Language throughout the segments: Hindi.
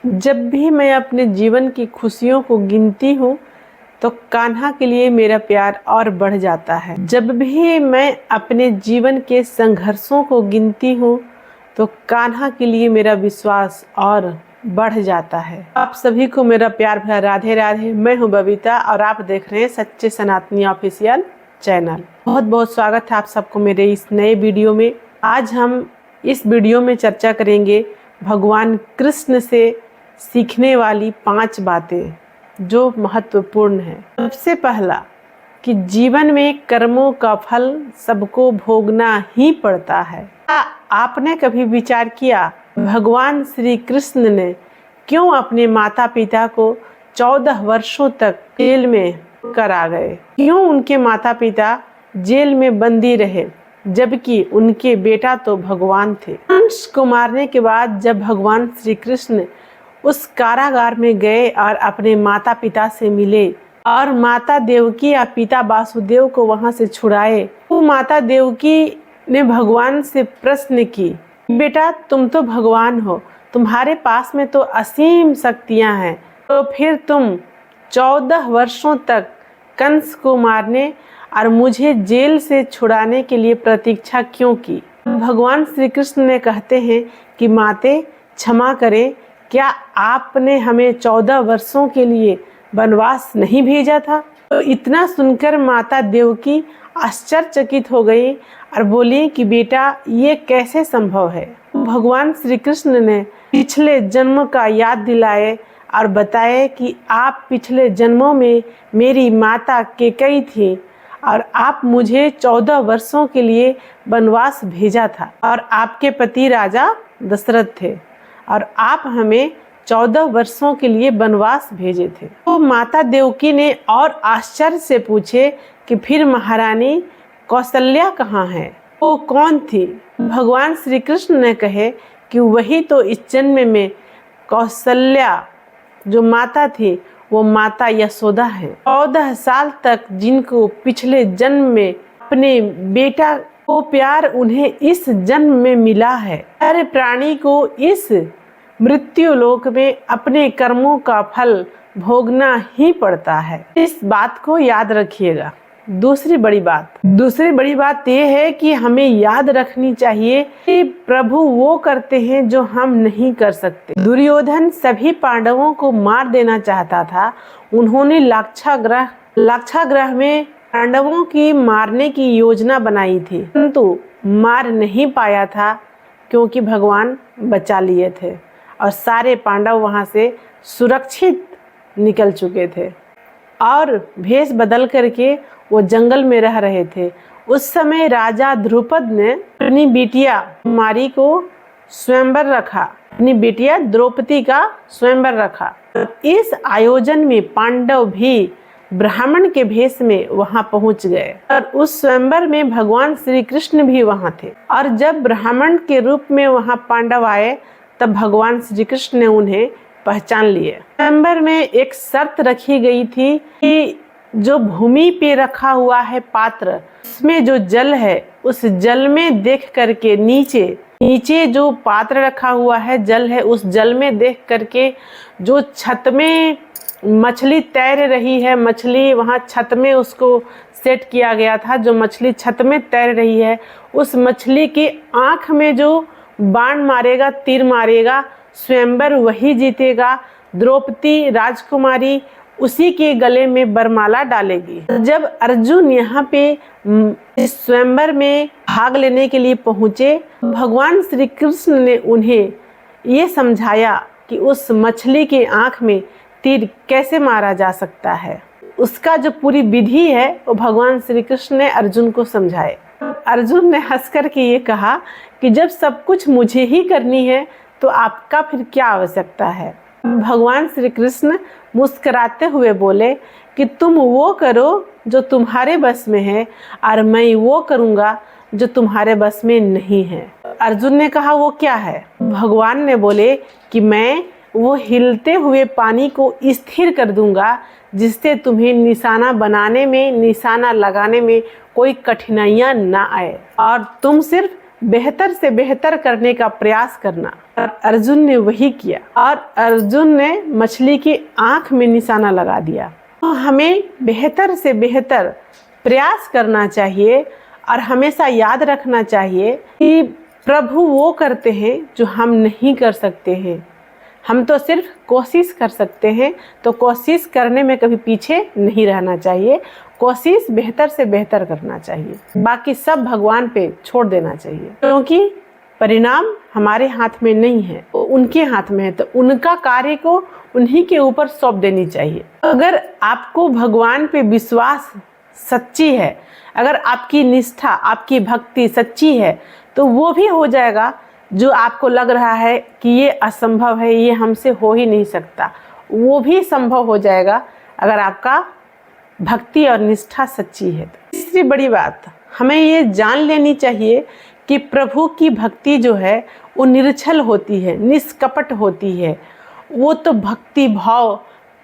जब भी मैं अपने जीवन की खुशियों को गिनती हूँ तो कान्हा के लिए मेरा प्यार और बढ़ जाता है। जब भी मैं अपने जीवन के संघर्षों को गिनती हूँ तो कान्हा के लिए मेरा विश्वास और बढ़ जाता है। आप सभी को मेरा प्यार भरा राधे राधे। मैं हूँ बबीता और आप देख रहे हैं सच्चे सनातनी ऑफिशियल चैनल। बहुत बहुत स्वागत है आप सबको मेरे इस नए वीडियो में। आज हम इस वीडियो में चर्चा करेंगे भगवान कृष्ण से सीखने वाली 5 बातें जो महत्वपूर्ण है। सबसे पहला कि जीवन में कर्मों का फल सबको भोगना ही पड़ता है। आपने कभी विचार किया भगवान श्री कृष्ण ने क्यों अपने माता पिता को 14 वर्षों तक जेल में कर आ गए? क्यों उनके माता पिता जेल में बंदी रहे जबकि उनके बेटा तो भगवान थे? कंस को मारने के बाद जब भगवान श्री कृष्ण उस कारागार में गए और अपने माता पिता से मिले और माता देवकी या पिता वासुदेव को वहां से छुड़ाए, तो माता देवकी ने भगवान से प्रश्न की, बेटा तुम तो भगवान हो, तुम्हारे पास में तो असीम शक्तियां हैं, तो फिर तुम 14 वर्षों तक कंस को मारने और मुझे जेल से छुड़ाने के लिए प्रतीक्षा क्यों की? भगवान श्री कृष्ण ने कहते हैं कि माते क्षमा करें, क्या आपने हमें 14 वर्षों के लिए वनवास नहीं भेजा था? तो इतना सुनकर माता देवकी आश्चर्यचकित हो गई और बोली कि बेटा ये कैसे संभव है? भगवान श्री कृष्ण ने पिछले जन्म का याद दिलाए और बताए कि आप पिछले जन्मों में मेरी माता कैकेयी थी और आप मुझे 14 वर्षों के लिए वनवास भेजा था और आपके पति राजा दशरथ थे और आप हमें 14 वर्षों के लिए वनवास भेजे थे। तो माता देवकी ने और आश्चर्य से पूछे कि फिर महारानी कौशल्या कहाँ है? वो कौन थी? भगवान श्री कृष्ण ने कहे कि वही तो इस जन्म में कौशल्या जो माता थी वो माता यशोदा है। 14 साल तक जिनको पिछले जन्म में अपने बेटा को प्यार उन्हें इस जन्म में मिला है। हर प्राणी को इस मृत्यु लोक में अपने कर्मों का फल भोगना ही पड़ता है। इस बात को याद रखिएगा। दूसरी बड़ी बात यह है कि हमें याद रखनी चाहिए कि प्रभु वो करते हैं जो हम नहीं कर सकते। दुर्योधन सभी पांडवों को मार देना चाहता था। उन्होंने लाक्षागृह में पांडवों की मारने की योजना बनाई थी, किंतु मार नहीं पाया था क्योंकि भगवान बचा लिए थे और सारे पांडव वहां से सुरक्षित निकल चुके थे और भेष बदल करके वो जंगल में रह रहे थे। उस समय राजा ध्रुपद ने अपनी बिटिया कुमारी को स्वयंवर रखा, अपनी बिटिया द्रौपदी का स्वयंवर रखा। इस आयोजन में पांडव भी ब्राह्मण के भेष में वहां पहुंच गए और उस स्वयंवर में भगवान श्री कृष्ण भी वहां थे और जब ब्राह्मण के रूप में वहां पांडव आए तब भगवान श्री कृष्ण ने उन्हें पहचान लिए। स्वयंवर में एक शर्त रखी गई थी कि जो भूमि पे रखा हुआ है पात्र, उसमें जो जल है उस जल में देख करके नीचे जो पात्र रखा हुआ है जल है, उस जल में देख करके जो छत में मछली तैर रही है, मछली वहां छत में उसको सेट किया गया था, जो मछली छत में तैर रही है उस मछली की आंख में जो बाण मारेगा, तीर मारेगा, स्वयंवर वही जीतेगा। द्रौपदी राजकुमारी उसी के गले में वरमाला डालेगी। जब अर्जुन यहाँ पे इस स्वयंवर में भाग लेने के लिए पहुंचे, भगवान श्री कृष्ण ने उन्हें ये समझाया कि उस मछली के आंख में तीर कैसे मारा जा सकता है। उसका जो पूरी विधि है वो भगवान श्री कृष्ण ने अर्जुन को समझाए। अर्जुन ने हंस कर के ये कहा कि जब सब कुछ मुझे ही करनी है तो आपका फिर क्या आवश्यकता है? भगवान श्री कृष्ण मुस्कुराते हुए बोले कि तुम वो करो जो तुम्हारे बस में है और मैं वो करूँगा जो तुम्हारे बस में नहीं है। अर्जुन ने कहा वो क्या है? भगवान ने बोले कि मैं वो हिलते हुए पानी को स्थिर कर दूंगा जिससे तुम्हें निशाना बनाने में, निशाना लगाने में कोई कठिनाइयाँ ना आए और तुम सिर्फ बेहतर से बेहतर करने का प्रयास करना। और अर्जुन ने वही किया और अर्जुन ने मछली की आंख में निशाना लगा दिया। तो हमें बेहतर से बेहतर प्रयास करना चाहिए और हमेशा याद रखना चाहिए कि प्रभु वो करते हैं जो हम नहीं कर सकते हैं। हम तो सिर्फ कोशिश कर सकते हैं, तो कोशिश करने में कभी पीछे नहीं रहना चाहिए। कोशिश बेहतर से बेहतर करना चाहिए, बाकी सब भगवान पे छोड़ देना चाहिए, क्योंकि परिणाम हमारे हाथ में नहीं है, वो उनके हाथ में है। तो उनका कार्य को उन्हीं के ऊपर सौंप देनी चाहिए। अगर आपको भगवान पे विश्वास सच्ची है, अगर आपकी निष्ठा, आपकी भक्ति सच्ची है, तो वो भी हो जाएगा जो आपको लग रहा है कि ये असंभव है, ये हमसे हो ही नहीं सकता, वो भी संभव हो जाएगा अगर आपका भक्ति और निष्ठा सच्ची है। तीसरी बड़ी बात हमें ये जान लेनी चाहिए कि प्रभु की भक्ति जो है वो निर्छल होती है, निष्कपट होती है। वो तो भक्ति भाव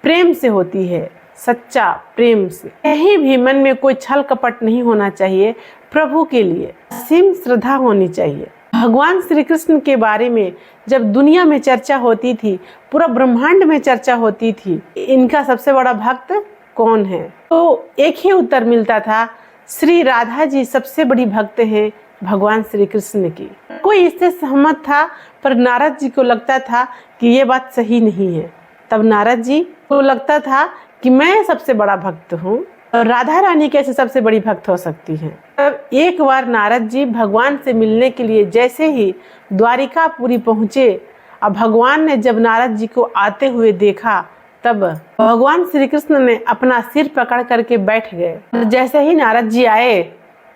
प्रेम से होती है, सच्चा प्रेम से। कहीं भी मन में कोई छल कपट नहीं होना चाहिए। प्रभु के लिए असीम श्रद्धा होनी चाहिए। भगवान श्री कृष्ण के बारे में जब दुनिया में चर्चा होती थी, पूरा ब्रह्मांड में चर्चा होती थी, इनका सबसे बड़ा भक्त कौन है, तो एक ही उत्तर मिलता था, श्री राधा जी सबसे बड़ी भक्त हैं भगवान श्री कृष्ण की। कोई इससे सहमत था, पर नारद जी को लगता था कि ये बात सही नहीं है। तब नारद जी को लगता था कि मैं सबसे बड़ा भक्त हूँ, राधा रानी कैसे सबसे बड़ी भक्त हो सकती हैं। तब एक बार नारद जी भगवान से मिलने के लिए जैसे ही द्वारिकापुरी पहुँचे, अब भगवान ने जब नारद जी को आते हुए देखा, तब भगवान श्री कृष्ण ने अपना सिर पकड़ करके बैठ गए। जैसे ही नारद जी आए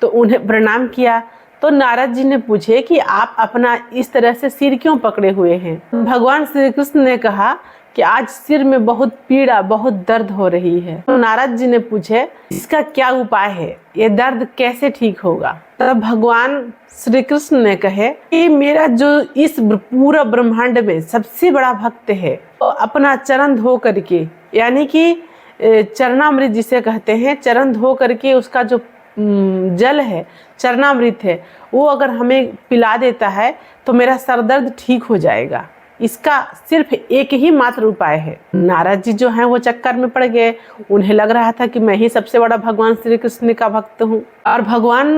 तो उन्हें प्रणाम किया। तो नारद जी ने पूछे कि आप अपना इस तरह से सिर क्यों पकड़े हुए हैं। भगवान श्री कृष्ण ने कहा कि आज सिर में बहुत पीड़ा, बहुत दर्द हो रही है। तो नारद जी ने पूछे इसका क्या उपाय है, ये दर्द कैसे ठीक होगा। तब भगवान श्री कृष्ण ने कहे कि मेरा जो इस पूरा ब्रह्मांड में सबसे बड़ा भक्त है, तो अपना चरण धो करके, यानी कि चरणामृत जिसे कहते हैं, चरण धो करके उसका जो जल है, चरणामृत है, वो अगर हमें पिला देता है तो मेरा सर दर्द ठीक हो जाएगा। इसका सिर्फ एक ही मात्र उपाय है। नारद जी जो हैं वो चक्कर में पड़ गए। उन्हें लग रहा था कि मैं ही सबसे बड़ा भगवान श्री कृष्ण का भक्त हूँ, और भगवान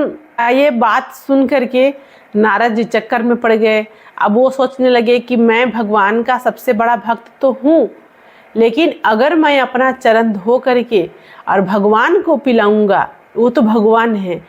ये बात सुन करके नारद जी चक्कर में पड़ गए। अब वो सोचने लगे कि मैं भगवान का सबसे बड़ा भक्त तो हूँ, लेकिन अगर मैं अपना चरण धो करके और भगवान को पिलाऊंगा, वो तो भगवान है,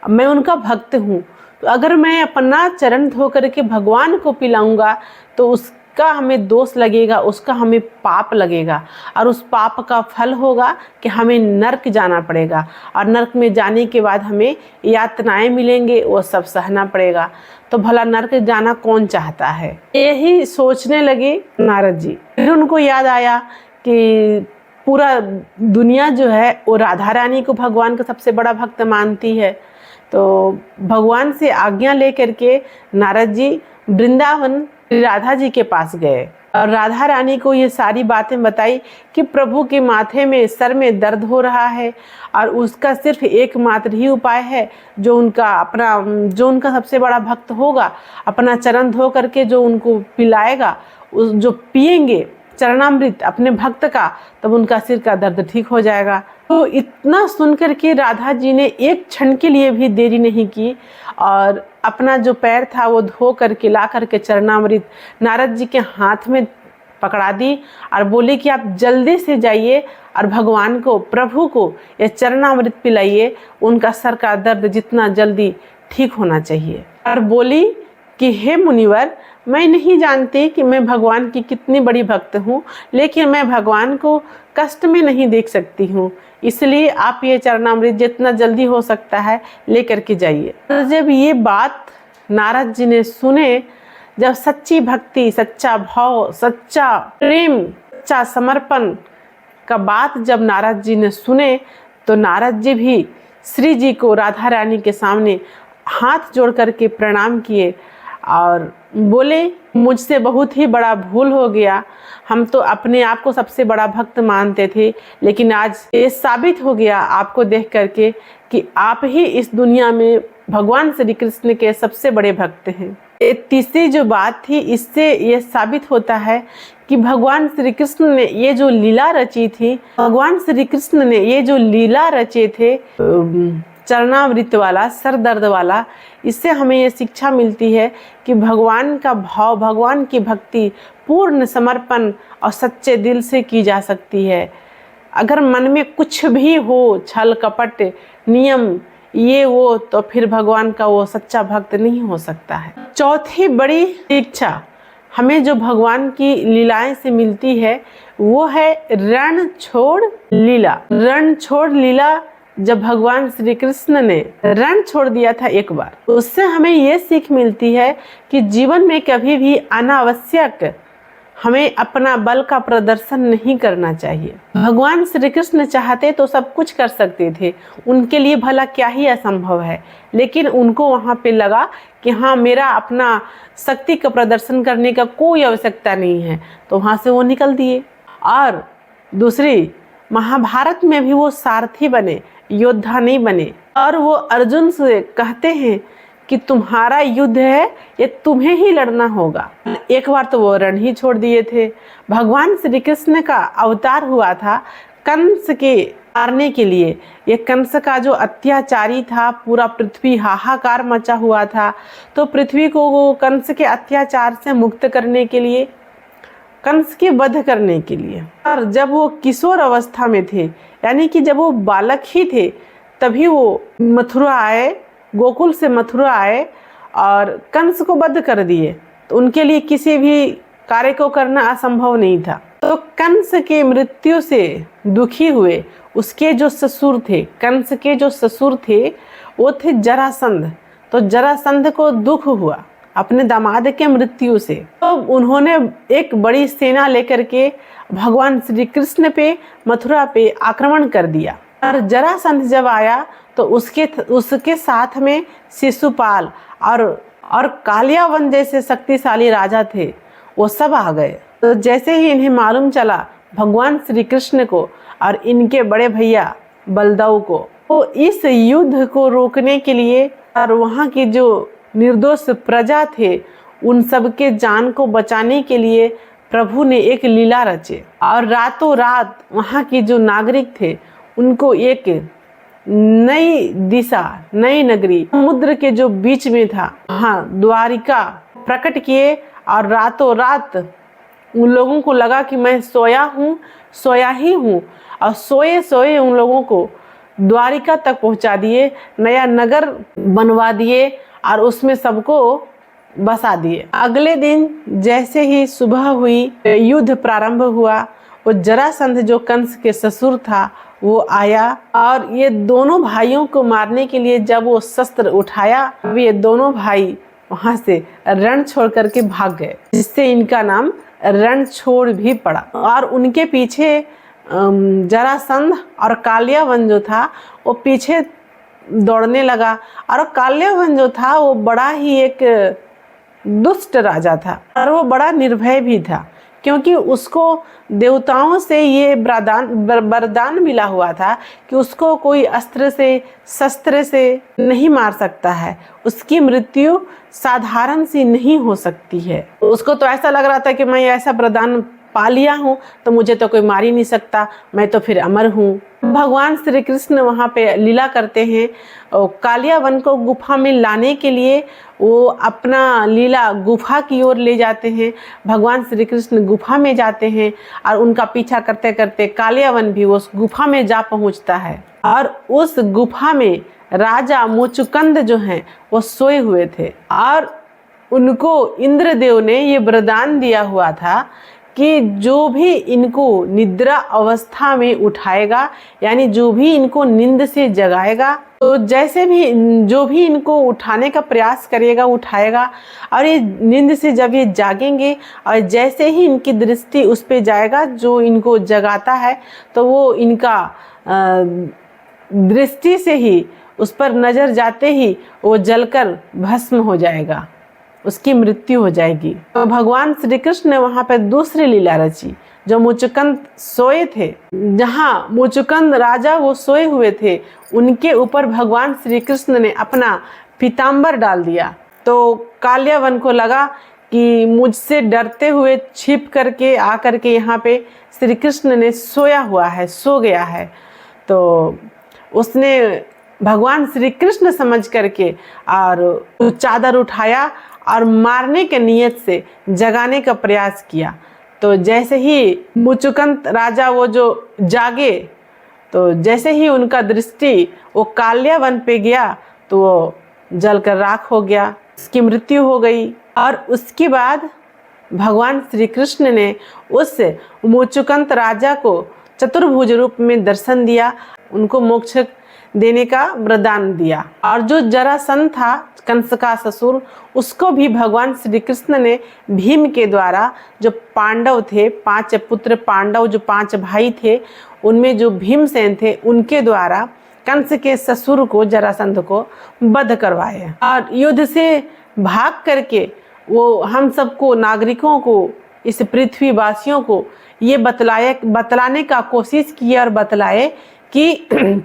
मैं उनका भक्त हूँ, तो अगर मैं अपना चरण धो करके भगवान को पिलाऊंगा तो उसका हमें दोष लगेगा, उसका हमें पाप लगेगा, और उस पाप का फल होगा कि हमें नरक जाना पड़ेगा, और नरक में जाने के बाद हमें यातनाएं मिलेंगे, वो सब सहना पड़ेगा। तो भला नरक जाना कौन चाहता है। यही सोचने लगे नारद जी। फिर उनको याद आया कि पूरा दुनिया जो है वो राधा रानी को भगवान का सबसे बड़ा भक्त मानती है। तो भगवान से आज्ञा लेकर के नारद जी वृंदावन राधा जी के पास गए और राधा रानी को ये सारी बातें बताई कि प्रभु के माथे में, सर में दर्द हो रहा है, और उसका सिर्फ एकमात्र ही उपाय है, जो उनका सबसे बड़ा भक्त होगा, अपना चरण धो करके जो उनको पिलाएगा, जो पिएंगे चरणामृत अपने भक्त का, तब उनका सिर का दर्द ठीक हो जाएगा। तो इतना सुनकर के राधा जी ने एक क्षण के लिए भी देरी नहीं की, और अपना जो पैर था वो धो करके ला करके चरणामृत नारद जी के हाथ में पकड़ा दी और बोली कि आप जल्दी से जाइए और भगवान को, प्रभु को ये चरणामृत पिलाइए, उनका सर का दर्द जितना जल्दी ठीक होना चाहिए। और बोली कि हे मुनिवर, मैं नहीं जानती कि मैं भगवान की कितनी बड़ी भक्त हूँ, लेकिन मैं भगवान को कष्ट में नहीं देख सकती हूँ, इसलिए आप ये चरणामृत जितना जल्दी हो सकता है लेकर के जाइए। तो जब ये बात नारद जी ने सुने, जब सच्ची भक्ति, सच्चा भाव, सच्चा प्रेम, सच्चा समर्पण का बात जब नारद जी ने सुने, तो नारद जी भी श्री जी को राधा रानी के सामने हाथ जोड़ करके प्रणाम किए और बोले, मुझसे बहुत ही बड़ा भूल हो गया। हम तो अपने आप को सबसे बड़ा भक्त मानते थे, लेकिन आज ये साबित हो गया आपको देख करके कि आप ही इस दुनिया में भगवान श्री कृष्ण के सबसे बड़े भक्त हैं। तीसरी जो बात थी, इससे ये साबित होता है कि भगवान श्री कृष्ण ने ये जो लीला रची थी, भगवान श्री कृष्ण ने ये जो लीला रचे थे चरणामृत वाला, सर दर्द वाला, इससे हमें ये शिक्षा मिलती है कि भगवान का भाव, भगवान की भक्ति पूर्ण समर्पण और सच्चे दिल से की जा सकती है। अगर मन में कुछ भी हो, छल कपट, नियम, ये वो, तो फिर भगवान का वो सच्चा भक्त नहीं हो सकता है। चौथी बड़ी शिक्षा हमें जो भगवान की लीलाएं से मिलती है वो है रण छोड़ लीला। रण छोड़ लीला, जब भगवान श्री कृष्ण ने रण छोड़ दिया था एक बार, उससे हमें ये सीख मिलती है कि जीवन में कभी भी अनावश्यक हमें अपना बल का प्रदर्शन नहीं करना चाहिए। भगवान श्री कृष्ण चाहते तो सब कुछ कर सकते थे, उनके लिए भला क्या ही असंभव है, लेकिन उनको वहाँ पे लगा कि हाँ, मेरा अपना शक्ति का प्रदर्शन करने का कोई आवश्यकता नहीं है, तो वहाँ से वो निकल दिए। और दूसरी, महाभारत में भी वो सारथी बने, योद्धा नहीं बने। और वो अर्जुन से कहते हैं कि तुम्हारा युद्ध है, ये तुम्हें ही लड़ना होगा। एक बार तो वो रण ही छोड़ दिए थे। भगवान श्री कृष्ण का अवतार हुआ था कंस के मारने के लिए। ये कंस का जो अत्याचारी था, पूरा पृथ्वी हाहाकार मचा हुआ था, तो पृथ्वी को वो कंस के अत्याचार से मुक्त करने के लिए, कंस के वध करने के लिए, और जब वो किशोर अवस्था में थे, यानी कि जब वो बालक ही थे, तभी वो मथुरा आए, गोकुल से मथुरा आए और कंस को वध कर दिए। तो उनके लिए किसी भी कार्य को करना असंभव नहीं था। तो कंस के मृत्यु से दुखी हुए उसके जो ससुर थे, कंस के जो ससुर थे वो थे जरासंध। तो जरासंध को दुख हुआ अपने दामाद के मृत्यु से, तो उन्होंने एक बड़ी सेना लेकर के भगवान श्री कृष्ण पे, मथुरा पे आक्रमण कर दिया। और जरासंध जब आया तो उसके साथ में शिशुपाल और कालियावन जैसे शक्तिशाली राजा थे, वो सब आ गए। तो जैसे ही इन्हें मालूम चला भगवान श्री कृष्ण को और इनके बड़े भैया बलदेव को, तो इस युद्ध को रोकने के लिए और वहाँ की जो निर्दोष प्रजा थे उन सब के जान को बचाने के लिए प्रभु ने एक लीला रचे। और रातों रात वहाँ की जो नागरिक थे उनको एक नई दिशा, नई नगरी समुद्र के जो बीच में था, हाँ, द्वारिका प्रकट किए। और रातों रात उन लोगों को लगा कि मैं सोया हूँ, सोया ही हूँ, और सोए सोए उन लोगों को द्वारिका तक पहुँचा दिए, नया नगर बनवा दिए और उसमें सबको बसा दिए। अगले दिन जैसे ही सुबह हुई, युद्ध प्रारंभ हुआ। वो जरासंध जो कंस के ससुर था वो आया और ये दोनों भाइयों को मारने के लिए जब वो शस्त्र उठाया, अब ये दोनों भाई वहां से रण छोड़ करके भाग गए, जिससे इनका नाम रण छोड़ भी पड़ा। और उनके पीछे जरासंध और कालियावन जो था वो पीछे दौड़ने लगा। और कालियावन जो था वो बड़ा ही एक दुष्ट राजा था और वो बड़ा निर्भय भी था, क्योंकि उसको देवताओं से ये वरदान मिला हुआ था कि उसको कोई अस्त्र से, शस्त्र से नहीं मार सकता है, उसकी मृत्यु साधारण सी नहीं हो सकती है। उसको तो ऐसा लग रहा था कि मैं ऐसा वरदान पा लिया हूँ तो मुझे तो कोई मार ही नहीं सकता, मैं तो फिर अमर हूँ। भगवान श्री कृष्ण वहाँ पे लीला करते हैं। कालियावन को गुफा में लाने के लिए वो अपना लीला गुफा की ओर ले जाते हैं। भगवान श्री कृष्ण गुफा में जाते हैं और उनका पीछा करते करते कालियावन भी उस गुफा में जा पहुँचता है। और उस गुफा में राजा मुचुकंद जो हैं वो सोए हुए थे और उनको इंद्रदेव ने ये वरदान दिया हुआ था कि जो भी इनको निद्रा अवस्था में उठाएगा, यानी जो भी इनको नींद से जगाएगा, तो जैसे भी जो भी इनको उठाने का प्रयास करेगा उठाएगा। और ये नींद से जब ये जागेंगे और जैसे ही इनकी दृष्टि उस पे जाएगा जो इनको जगाता है, तो वो इनका दृष्टि से ही उस पर नज़र जाते ही वो जलकर भस्म हो जाएगा, उसकी मृत्यु हो जाएगी। तो भगवान श्री कृष्ण ने वहाँ पे दूसरी लीला रची। जो मुचुकंद सोए थे, जहाँ मुचुकंद राजा वो सोए हुए थे, उनके ऊपर भगवान श्री कृष्ण ने अपना पीताम्बर डाल दिया। तो काल्यावन को लगा कि मुझसे डरते हुए छिप करके आकर के यहाँ पे श्री कृष्ण ने सोया हुआ है, सो गया है। तो उसने भगवान श्री कृष्ण समझ करके और चादर उठाया और मारने के नियत से जगाने का प्रयास किया। तो जैसे ही मुचुकुंद राजा वो जो जागे, तो जैसे ही उनका दृष्टि वो काल्यावन पे गया तो वो जलकर राख हो गया, उसकी मृत्यु हो गई। और उसके बाद भगवान श्री कृष्ण ने उस मुचुकुंद राजा को चतुर्भुज रूप में दर्शन दिया, उनको मोक्ष देने का वरदान दिया। और जो जरासंध था, कंस का ससुर, उसको भी भगवान श्री कृष्ण ने भीम के द्वारा, जो पांडव थे, 5 पुत्र पांडव, जो 5 भाई थे, उनमें जो भीमसेन थे, उनके द्वारा कंस के ससुर को, जरासंध को वध करवाए। और युद्ध से भाग करके वो हम सबको, नागरिकों को, इस पृथ्वीवासियों को ये बतलाने का कोशिश किया और बतलाए कि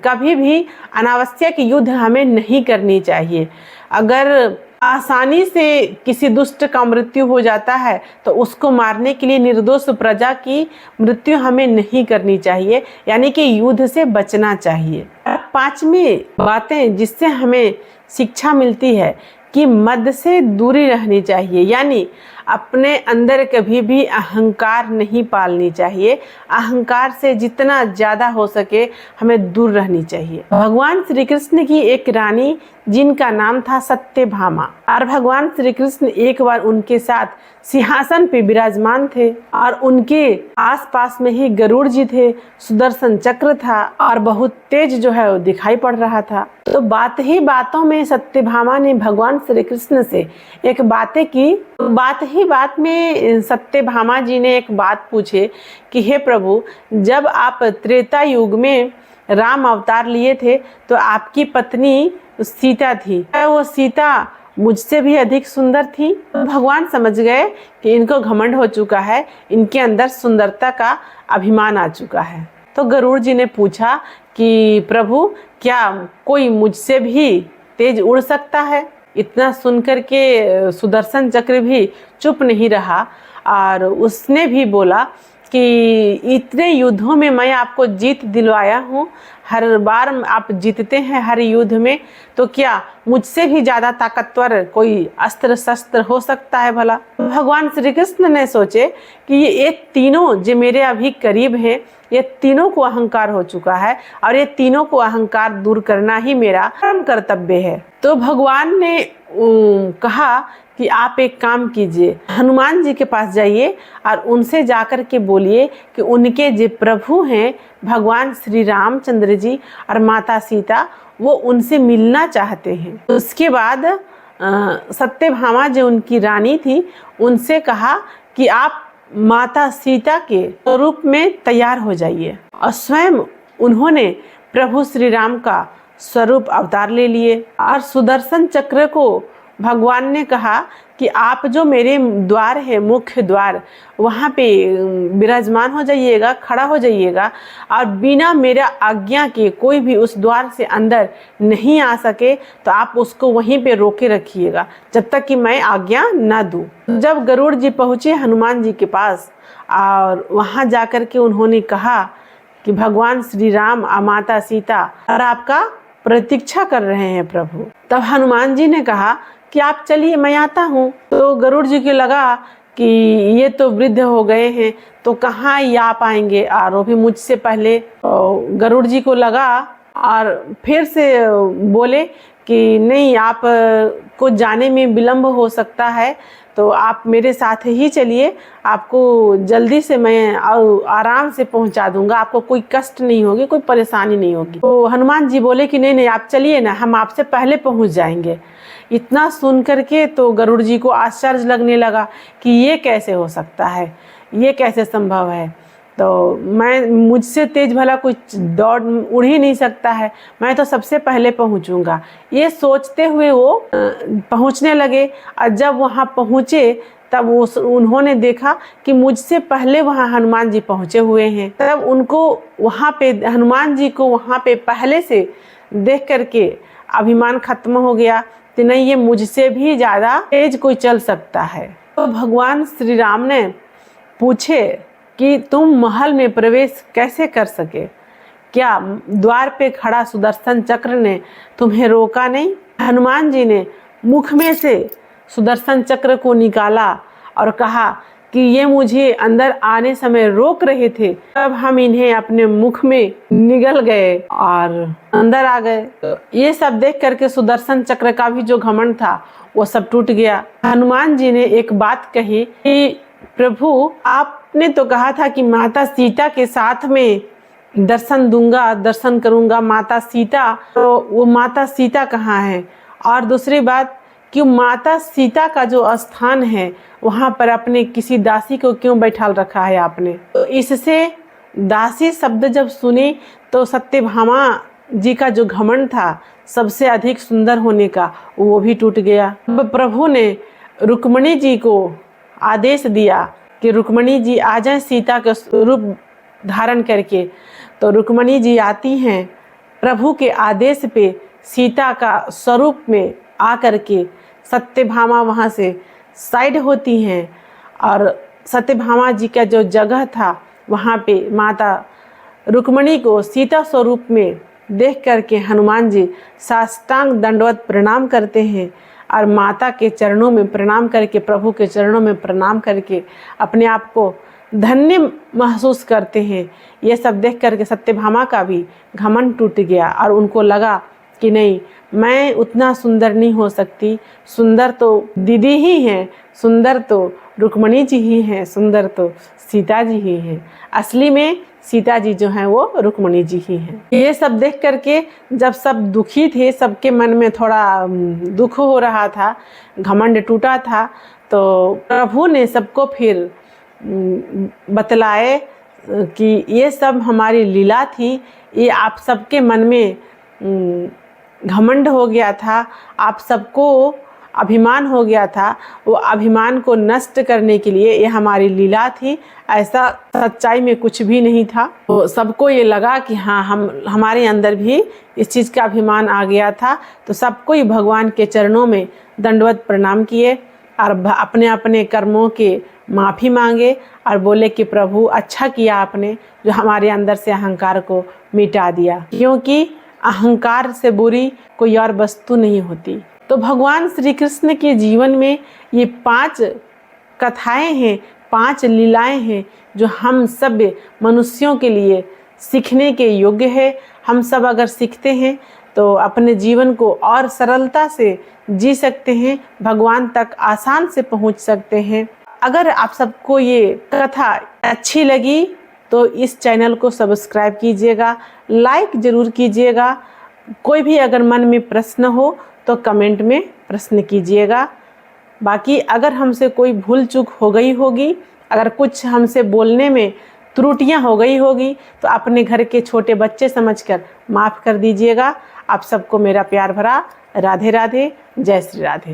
कभी भी अनावश्यक युद्ध हमें नहीं करनी चाहिए। अगर आसानी से किसी दुष्ट का मृत्यु हो जाता है तो उसको मारने के लिए निर्दोष प्रजा की मृत्यु हमें नहीं करनी चाहिए, यानी कि युद्ध से बचना चाहिए। 5वीं बातें जिससे हमें शिक्षा मिलती है कि मद से दूरी रहनी चाहिए, यानी अपने अंदर कभी भी अहंकार नहीं पालनी चाहिए। अहंकार से जितना ज़्यादा हो सके हमें दूर रहनी चाहिए। भगवान श्री कृष्ण की एक रानी जिनका नाम था सत्यभामा, और भगवान श्री कृष्ण एक बार उनके साथ सिंहासन पे विराजमान थे और उनके आसपास में ही गरुड़ जी थे, सुदर्शन चक्र था और बहुत तेज जो है वो दिखाई पड़ रहा था। तो बात ही बातों में सत्यभामा ने भगवान श्री कृष्ण से एक बातें की। बात ही बात में सत्यभामा जी ने एक बात पूछे कि हे प्रभु, जब आप त्रेता युग में राम अवतार लिए थे तो आपकी पत्नी सीता थी, वो सीता मुझसे भी अधिक सुंदर थी। भगवान समझ गए कि इनको घमंड हो चुका है, इनके अंदर सुंदरता का अभिमान आ चुका है। तो गरुड़ जी ने पूछा कि प्रभु, क्या कोई मुझसे भी तेज उड़ सकता है? इतना सुनकर के सुदर्शन चक्र भी चुप नहीं रहा और उसने भी बोला कि इतने युद्धों में मैं आपको जीत दिलवाया हूँ, हर बार आप जीतते हैं हर युद्ध में, तो क्या मुझसे भी ज़्यादा ताकतवर कोई अस्त्र शस्त्र हो सकता है भला? भगवान श्री कृष्ण ने सोचे कि ये तीनों जो मेरे अभी करीब हैं, ये तीनों को अहंकार हो चुका है और ये तीनों को अहंकार दूर करना ही मेरा परम कर्तव्य है। तो भगवान ने कहा कि आप एक काम कीजिए, हनुमान जी के पास जाइए और उनसे जाकर के बोलिए कि उनके जो प्रभु हैं भगवान श्री रामचंद्र जी और माता सीता, वो उनसे मिलना चाहते हैं। उसके बाद सत्यभामा जो उनकी रानी थी, उनसे कहा कि आप माता सीता के रूप में तैयार हो जाइए। और स्वयं उन्होंने प्रभु श्री राम का स्वरूप अवतार ले लिए और सुदर्शन चक्र को भगवान ने कहा कि आप जो मेरे द्वार है, मुख्य द्वार, वहाँ पे विराजमान हो जाइएगा, खड़ा हो जाइएगा और बिना मेरा आज्ञा के कोई भी उस द्वार से अंदर नहीं आ सके तो आप उसको वहीं पे रोके रखिएगा जब तक कि मैं आज्ञा ना दूँ। जब गरुड़ जी पहुँचे हनुमान जी के पास और वहाँ जाकर के उन्होंने कहा कि भगवान श्री राम और माता सीता और आपका प्रतीक्षा कर रहे हैं प्रभु। तब हनुमान जी ने कहा कि आप चलिए, मैं आता हूँ। तो गरुड़ जी को लगा कि ये तो वृद्ध हो गए हैं तो कहाँ ये आ पाएंगे, और वो भी मुझसे पहले। गरुड़ जी को लगा और फिर से बोले कि नहीं, आप को जाने में विलम्ब हो सकता है तो आप मेरे साथ ही चलिए, आपको जल्दी से मैं आराम से पहुंचा दूंगा, आपको कोई कष्ट नहीं होगी, कोई परेशानी नहीं होगी। तो हनुमान जी बोले कि नहीं नहीं, आप चलिए ना, हम आपसे पहले पहुंच जाएंगे। इतना सुन करके तो गरुड़ जी को आश्चर्य लगने लगा कि ये कैसे हो सकता है, ये कैसे संभव है। तो मुझसे तेज भला कोई दौड़ उड़ ही नहीं सकता है, मैं तो सबसे पहले पहुंचूंगा। ये सोचते हुए वो पहुंचने लगे और जब वहां पहुंचे तब उन्होंने देखा कि मुझसे पहले वहां हनुमान जी पहुंचे हुए हैं। तब उनको वहां पे, हनुमान जी को वहां पे पहले से देख करके अभिमान खत्म हो गया कि नहीं, ये मुझसे भी ज़्यादा तेज कोई चल सकता है। तो भगवान श्री राम ने पूछे कि तुम महल में प्रवेश कैसे कर सके? क्या द्वार पे खड़ा सुदर्शन चक्र ने तुम्हें रोका नहीं? हनुमान जी ने मुख में से सुदर्शन चक्र को निकाला और कहा कि ये मुझे अंदर आने समय रोक रहे थे, तब हम इन्हें अपने मुख में निगल गए और अंदर आ गए। तो ये सब देख करके सुदर्शन चक्र का भी जो घमंड था वो सब टूट गया। हनुमान जी ने एक बात कही कि प्रभु, आपने तो कहा था कि माता सीता के साथ में दर्शन दूंगा, दर्शन करूंगा माता सीता, तो वो माता सीता कहाँ है? और दूसरी बात कि माता सीता का जो स्थान है वहाँ पर अपने किसी दासी को क्यों बैठाल रखा है आपने? तो इससे दासी शब्द जब सुनी तो सत्यभामा जी का जो घमंड था सबसे अधिक सुंदर होने का, वो भी टूट गया। अब प्रभु ने रुक्मिणी जी को आदेश दिया कि रुक्मिणी जी आ जाएं सीता का रूप धारण करके। तो रुक्मिणी जी आती हैं प्रभु के आदेश पे सीता का स्वरूप में आ करके। सत्यभामा वहाँ से साइड होती हैं और सत्यभामा जी का जो जगह था वहाँ पे माता रुक्मिणी को सीता स्वरूप में देख करके हनुमान जी साष्टांग दंडवत प्रणाम करते हैं और माता के चरणों में प्रणाम करके, प्रभु के चरणों में प्रणाम करके अपने आप को धन्य महसूस करते हैं। ये सब देख करके सत्यभामा का भी घमंड टूट गया और उनको लगा कि नहीं, मैं उतना सुंदर नहीं हो सकती, सुंदर तो दीदी ही हैं, सुंदर तो रुक्मिणी जी ही हैं, सुंदर तो सीता जी ही हैं। असली में सीता जी जो हैं वो रुक्मिणी जी ही हैं। ये सब देख करके जब सब दुखी थे, सबके मन में थोड़ा दुख हो रहा था, घमंड टूटा था, तो प्रभु ने सबको फिर बतलाए कि ये सब हमारी लीला थी, ये आप सबके मन में घमंड हो गया था, आप सबको अभिमान हो गया था, वो अभिमान को नष्ट करने के लिए ये हमारी लीला थी, ऐसा सच्चाई में कुछ भी नहीं था। तो सबको ये लगा कि हाँ, हमारे अंदर भी इस चीज़ का अभिमान आ गया था। तो सबको ही भगवान के चरणों में दंडवत प्रणाम किए और अपने अपने कर्मों के माफ़ी मांगे और बोले कि प्रभु, अच्छा किया आपने जो हमारे अंदर से अहंकार को मिटा दिया, क्योंकि अहंकार से बुरी कोई और वस्तु नहीं होती। तो भगवान श्री कृष्ण के जीवन में ये 5 कथाएं हैं, 5 लीलाएं हैं जो हम सब मनुष्यों के लिए सीखने के योग्य है। हम सब अगर सीखते हैं तो अपने जीवन को और सरलता से जी सकते हैं, भगवान तक आसान से पहुंच सकते हैं। अगर आप सबको ये कथा अच्छी लगी तो इस चैनल को सब्सक्राइब कीजिएगा, लाइक ज़रूर कीजिएगा। कोई भी अगर मन में प्रश्न हो तो कमेंट में प्रश्न कीजिएगा। बाकी अगर हमसे कोई भूल चूक हो गई होगी, अगर कुछ हमसे बोलने में त्रुटियां हो गई होगी तो अपने घर के छोटे बच्चे समझकर माफ़ कर दीजिएगा। आप सबको मेरा प्यार भरा राधे राधे, जय श्री राधे।